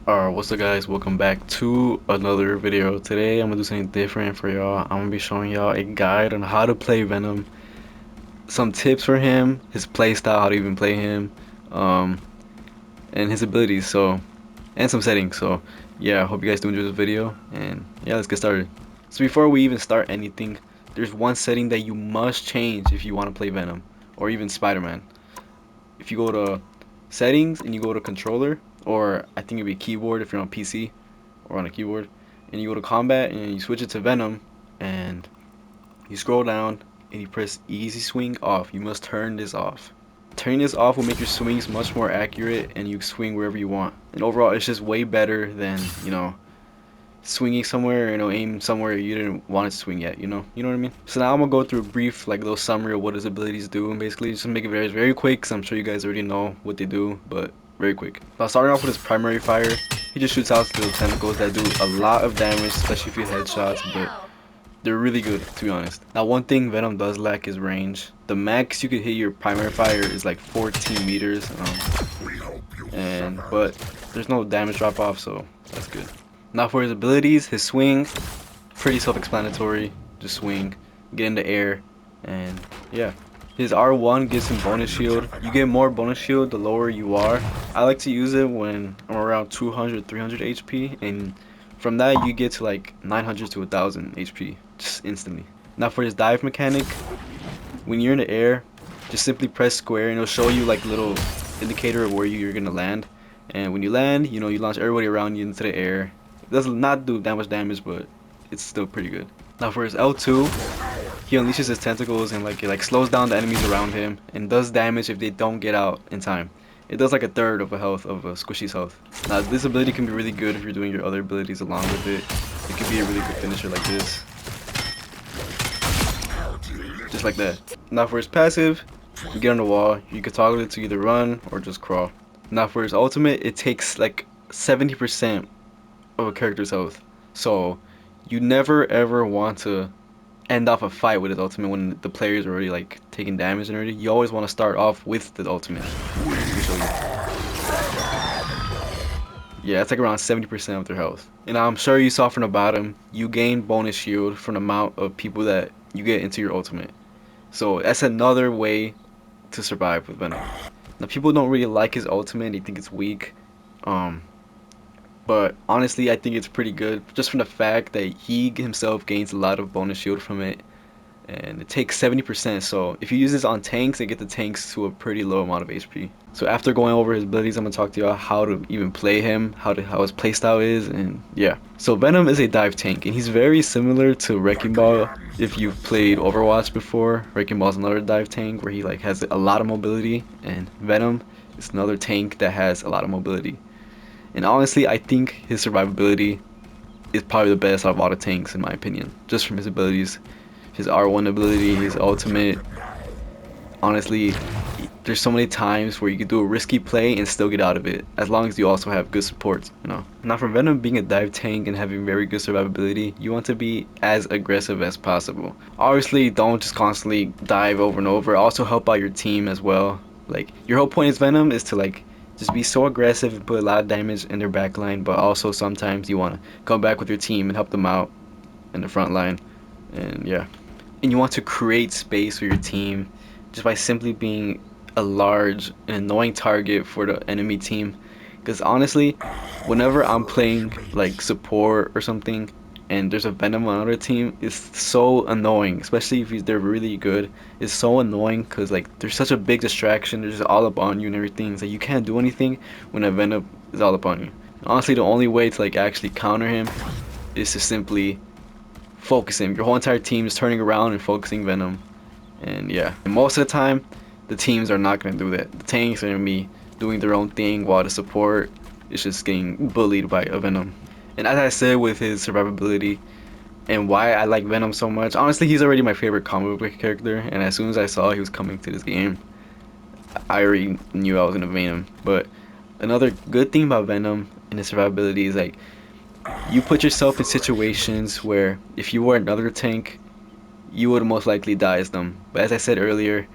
Alright, what's up guys? Welcome back to another video. Today I'm gonna do something different for y'all. I'm gonna be showing y'all a guide on how to play Venom, some tips for him, his play style, how to even play him, um, and his abilities, and some settings. So yeah, I hope you guys do enjoy this video, and yeah, let's get started. So before we even start anything, there's one setting that you must change if you want to play Venom, or even Spider-Man. If you go to settings and you go to controller, or I think it'd be keyboard if you're on PC or on a keyboard, and you go to combat and you switch it to Venom, and you scroll down and you press easy swing off. You must turn this off. Turning this off will make your swings much more accurate and you swing wherever you want. And overall, it's just way better than, swinging somewhere, aim somewhere you didn't want it to swing yet, you know what I mean? So now I'm gonna go through a brief, like, little summary of what his abilities do, and basically just make it very, very quick, because I'm sure you guys already know what they do, but very quick. Now, starting off with his primary fire, he just shoots out little tentacles that do a lot of damage, especially if you headshots, but they're really good, to be honest. Now, one thing Venom does lack is range. The max you could hit your primary fire is like 14 meters, but there's no damage drop off, so that's good. Now for his abilities, his swing, pretty self-explanatory. Just swing, get in the air, and yeah. His R1 gives him bonus shield. You get more bonus shield the lower you are. I like to use it when I'm around 200, 300 HP, and from that you get to like 900 to 1000 HP, just instantly. Now for his dive mechanic, when you're in the air, just simply press square and it'll show you like little indicator of where you're gonna land. And when you land, you launch everybody around you into the air. It does not do that much damage, but it's still pretty good. Now for his L2, he unleashes his tentacles and it slows down the enemies around him and does damage if they don't get out in time. It does like a third of a health of a squishy's health. Now this ability can be really good if you're doing your other abilities along with it. It could be a really good finisher like this. Just like that. Now for his passive, you get on the wall, you can toggle it to either run or just crawl. Now for his ultimate, it takes like 70% of a character's health. So you never ever want to end off a fight with his ultimate when the player's already like taking damage and already. You always want to start off with the ultimate. Yeah, it's like around 70% of their health. And I'm sure you saw from the bottom, you gain bonus shield from the amount of people that you get into your ultimate. So that's another way to survive with Venom. Now people don't really like his ultimate, they think it's weak. But honestly, I think it's pretty good just from the fact that he himself gains a lot of bonus shield from it, and it takes 70%. So if you use this on tanks, it get the tanks to a pretty low amount of HP. So after going over his abilities, I'm gonna talk to y'all how to even play him, how his playstyle is, and yeah. So Venom is a dive tank, and he's very similar to Wrecking Ball. If you've played Overwatch before, Wrecking Ball is another dive tank where he has a lot of mobility, and Venom is another tank that has a lot of mobility. And honestly, I think his survivability is probably the best out of all the tanks in my opinion. Just from his abilities, his R1 ability, his ultimate. Honestly, there's so many times where you can do a risky play and still get out of it, as long as you also have good support, Now for Venom being a dive tank and having very good survivability, you want to be as aggressive as possible. Obviously, don't just constantly dive over and over. Also help out your team as well. Like, your whole point as Venom is to just be so aggressive and put a lot of damage in their back line, but also sometimes you want to come back with your team and help them out in the front line. And yeah. And you want to create space for your team just by simply being a large and annoying target for the enemy team. Because honestly, whenever I'm playing like support or something and there's a Venom on another team, it's so annoying, especially if they're really good. It's so annoying because there's such a big distraction. They're just all up on you and everything. So you can't do anything when a Venom is all up on you. Honestly, the only way to actually counter him is to simply focus him. Your whole entire team is turning around and focusing Venom. And yeah, and most of the time the teams are not going to do that. The tanks are going to be doing their own thing while the support is just getting bullied by a Venom. And as I said with his survivability and why I like Venom so much, honestly, he's already my favorite comic book character. And as soon as I saw he was coming to this game, I already knew I was gonna main him. But another good thing about Venom and his survivability is you put yourself in situations where if you were another tank, you would most likely die as them. But as I said earlier,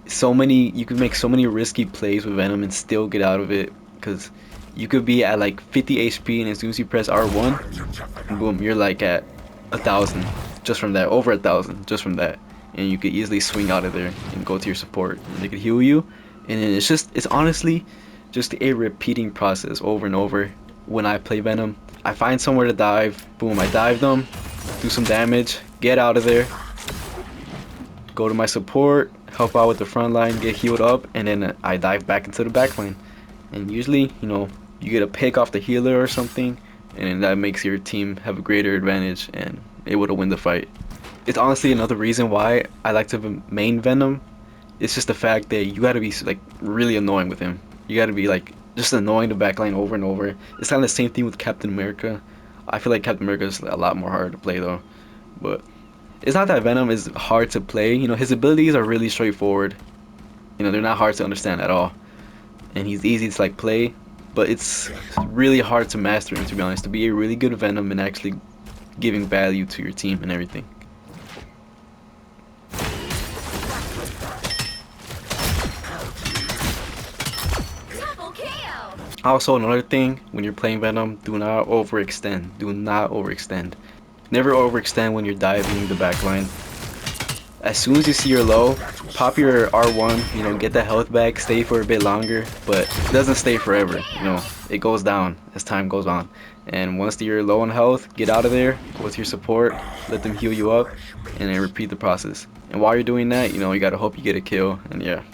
you can make so many risky plays with Venom and still get out of it, because You could be at like 50 HP, and as soon as you press R1, boom, you're like at 1,000 just from that, over 1,000 just from that, and you could easily swing out of there and go to your support, and they could heal you, and then it's honestly just a repeating process over and over. When I play Venom, I find somewhere to dive, boom, I dive them, do some damage, get out of there, go to my support, help out with the front line, get healed up, and then I dive back into the back line. And usually, you get a pick off the healer or something, and that makes your team have a greater advantage and able to win the fight. It's honestly another reason why I like to main Venom. It's just the fact that you gotta be like really annoying with him. You gotta be like just annoying the backline over and over. It's kind of the same thing with Captain America. I feel like Captain America is a lot more hard to play though, but it's not that Venom is hard to play. His abilities are really straightforward. They're not hard to understand at all, and he's easy to like play, but it's really hard to master him, to be honest, to be a really good Venom and actually giving value to your team and everything. Also, another thing, when you're playing Venom, do not overextend. Do not overextend. Never overextend when you're diving the backline. As soon as you see you're low, pop your R1, get that health back, stay for a bit longer, but it doesn't stay forever, it goes down as time goes on. And once you're low on health, get out of there, go to your support, let them heal you up, and then repeat the process. And while you're doing that, you gotta hope you get a kill, and yeah.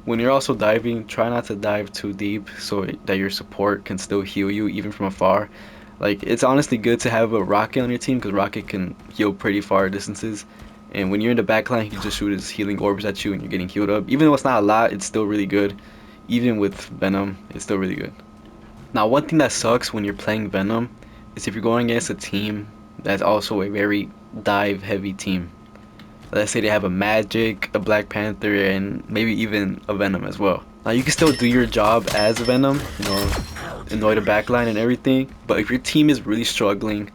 When you're also diving, try not to dive too deep so that your support can still heal you even from afar. Like, it's honestly good to have a Rocket on your team because Rocket can heal pretty far distances. And when you're in the backline, he can just shoot his healing orbs at you and you're getting healed up. Even though it's not a lot, it's still really good. Even with Venom, it's still really good. Now, one thing that sucks when you're playing Venom is if you're going against a team that's also a very dive-heavy team. Let's say they have a Magic, a Black Panther, and maybe even a Venom as well. Now, you can still do your job as a Venom, annoy the backline and everything, but if your team is really struggling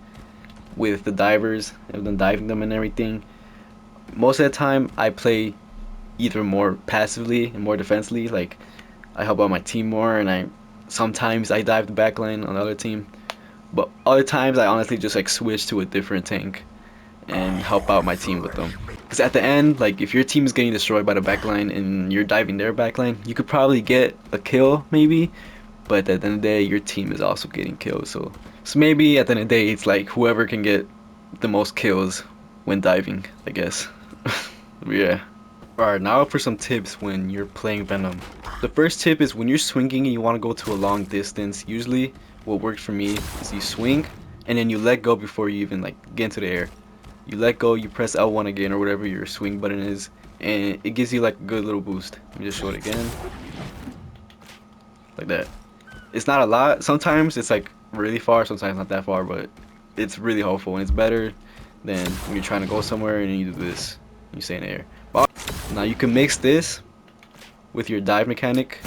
with the divers and then diving them and everything, most of the time I play either more passively and more defensively, like I help out my team more, and sometimes I dive the backline on the other team, but other times I honestly just like switch to a different tank and help out my team with them. Because at the end, like if your team is getting destroyed by the backline and you're diving their backline, you could probably get a kill maybe, but at the end of the day, your team is also getting killed. So maybe at the end of the day, it's like whoever can get the most kills when diving, I guess. Yeah. Alright, now for some tips when you're playing Venom. The first tip is when you're swinging and you want to go to a long distance, usually what works for me is you swing and then you let go before you even like get into the air. You let go, you press L1 again or whatever your swing button is, and it gives you like a good little boost. Let me just show it again. Like that. It's not a lot. Sometimes it's like really far, sometimes not that far, but it's really helpful and it's better than when you're trying to go somewhere and you do this. You stay in the air. Now you can mix this with your dive mechanic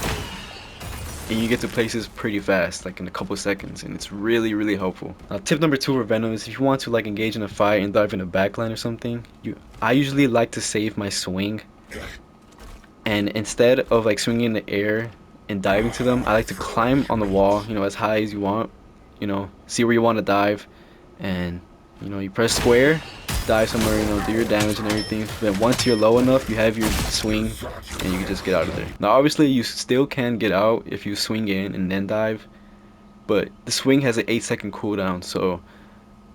and you get to places pretty fast, like in a couple seconds, and it's really helpful. Now tip number 2 for Venom is if you want to like engage in a fight and dive in a backline or something, I usually like to save my swing, and instead of like swinging in the air and diving to them, I like to climb on the wall, as high as you want, see where you want to dive, and you press square, dive somewhere, do your damage and everything. Then once you're low enough, you have your swing and you can just get out of there. Now obviously you still can get out if you swing in and then dive, but the swing has an 8-second cooldown, so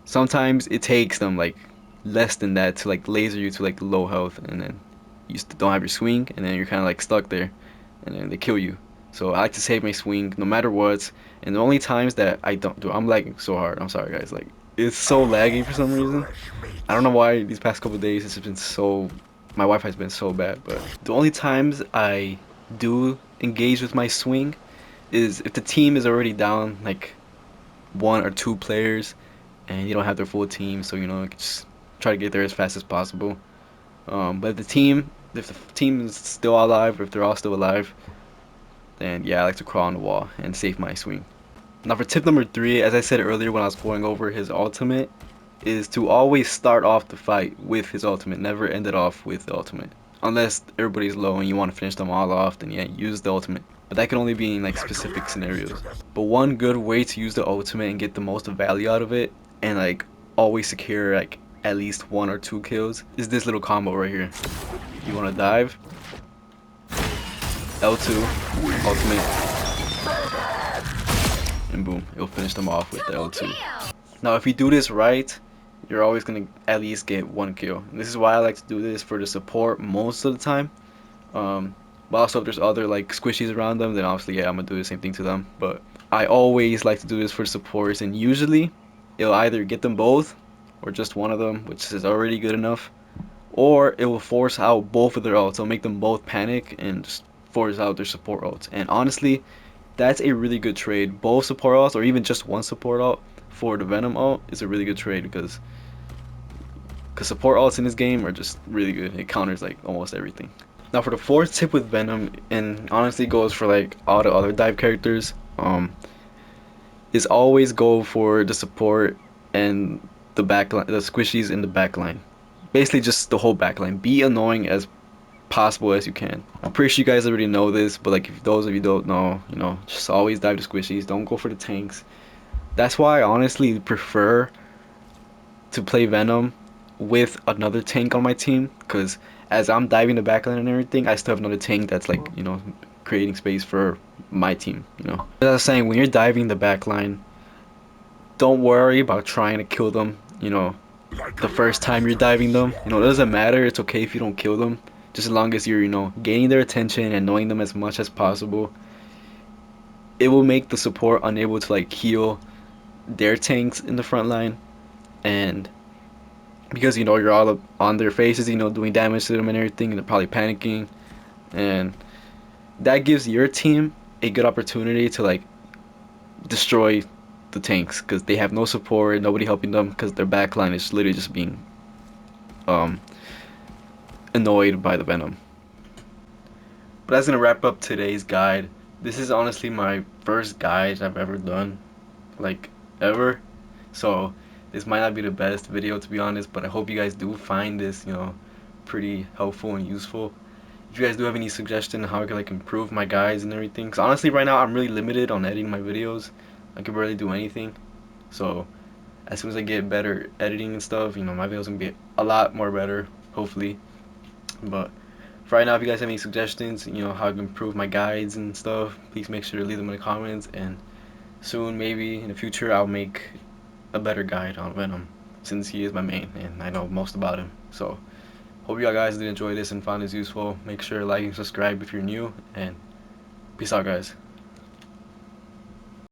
sometimes it takes them like less than that to like laser you to like low health, and then you don't have your swing and then you're kind of like stuck there and then they kill you. So I like to save my swing no matter what, and the only times that I don't do, I'm lagging so hard, I'm sorry guys, like it's so laggy for some reason. I don't know why these past couple days it's been so, my Wi-Fi's been so bad, but the only times I do engage with my swing is if the team is already down like 1 or 2 players and you don't have their full team, so just try to get there as fast as possible. But if the team is still alive, or if they're all still alive, then yeah, I like to crawl on the wall and save my swing. Now for tip number 3, as I said earlier when I was going over his ultimate, is to always start off the fight with his ultimate, never end it off with the ultimate. Unless everybody's low and you want to finish them all off, then yeah, use the ultimate. but that can only be in like specific scenarios. But one good way to use the ultimate and get the most value out of it, and like always secure like at least 1 or 2 kills, is this little combo right here. You want to dive, L2, ultimate, and boom, it'll finish them off with the L2. Now if you do this right, you're always gonna at least get 1 kill. And this is why I like to do this for the support most of the time. But also if there's other like squishies around them, then obviously yeah, I'm gonna do the same thing to them. But I always like to do this for supports, and usually it'll either get them both or just one of them, which is already good enough, or it will force out both of their ults. It'll make them both panic and just force out their support ults. And honestly, that's a really good trade. Both support ults, or even just one support ult for the Venom ult, is a really good trade because support ults in this game are just really good. It counters like almost everything. Now for the fourth tip with Venom, and honestly goes for like all the other dive characters, is always go for the support and the backline, the squishies in the backline. Basically just the whole backline. Be annoying as possible as you can. I'm pretty sure you guys already know this, but like if those of you don't know, you know, just always dive the squishies. Don't go for the tanks. That's why I honestly prefer to play Venom with another tank on my team, because as I'm diving the backline and everything, I still have another tank that's like, you know, creating space for my team, you know. As I was saying, when you're diving the backline, don't worry about trying to kill them, you know, the first time you're diving them. You know, it doesn't matter, it's okay if you don't kill them, just as long as you're, you know, gaining their attention and annoying them as much as possible. It will make the support unable to like heal their tanks in the front line, and because you know you're all up on their faces, you know, doing damage to them and everything, and they're probably panicking, and that gives your team a good opportunity to like destroy the tanks because they have no support, nobody helping them, because their backline is literally just being um annoyed by the Venom. But that's gonna wrap up today's guide. This is honestly my first guide I've ever done, like ever, so this might not be the best video to be honest, but I hope you guys do find this, you know, pretty helpful and useful. If you guys do have any suggestion how I can like improve my guides and everything, because honestly right now I'm really limited on editing my videos. I can barely do anything, so as soon as I get better editing and stuff, you know, my videos gonna be a lot more better, hopefully. But for right now, if you guys have any suggestions, you know, how I can improve my guides and stuff, please make sure to leave them in the comments, and soon, maybe in the future, I'll make a better guide on Venom, since he is my main and I know most about him. So hope you guys did enjoy this and found this useful. Make sure to like and subscribe if you're new, and peace out guys.